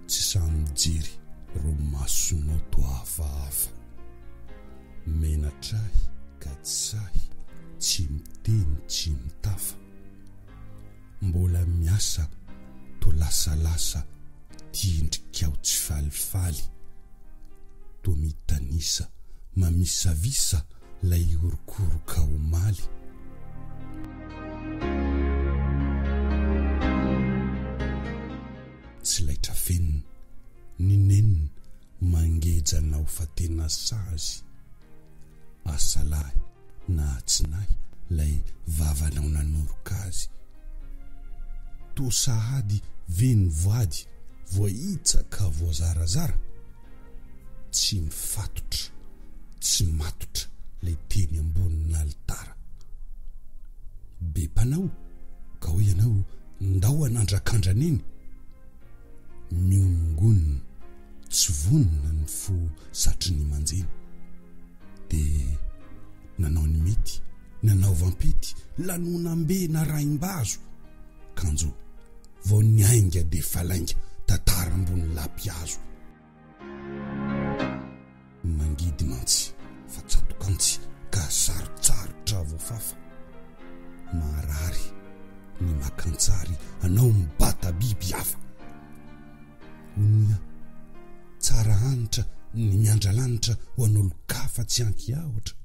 tsy samijery ro masonao to hafahafa menatrahy ka tsahy tsy miteny tsy mitafa mbola miasa to lasalasa tiindrikao tsy falifaly to mitanisa mamisavisa lay orokoroka omaly tsy laitra fenina ny nenina mangejanao fa tena sazy asalahy na atsinahy lay vavanao nanoroka azy to sahady veny voady voaitsaka voazarazara tsy mifatotra tsy matotra lay teny ambonina alitara be mpanao ka hoe ianao ndao anandrakandraneny miongonina tsy vonina ny fo satry ny manjeny de nanao ny mety nanao vampety lanonambe na raim-bazo kanjo vao ny ainga de falainga tatara ambony lapiazo mangidy mantsy fa tsatokantsy ka sarotsarotra voafafa marary ny makantsary anao mibata biby hafa onia tsara hanitra ny miandralanitra ho an'olo-kafa tsy ankiahatra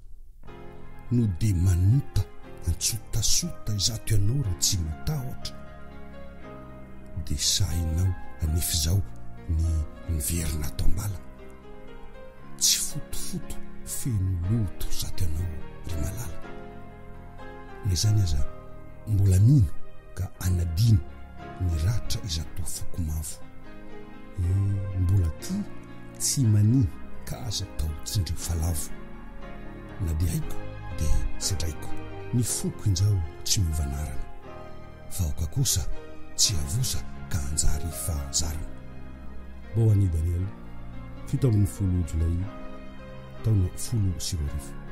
no de manota antsotasota izato ianao raha tsy matahotra de sahinao anefa izao ny miverina ato ambala tsy fotofoto feno loto zato ianao ry malala ny zany aza mbola mino ka anadino ny ratra izato foko mavo mbola ty tsy manino ka aza tao tsindrio falavo na de haiko de sedraiko ny foko injao tsy mivanarana vahoaka kosa tsy avosa ka anjary fahazarana bo ani Daniel fito ambin'ny folo jolay taona 10 sy 10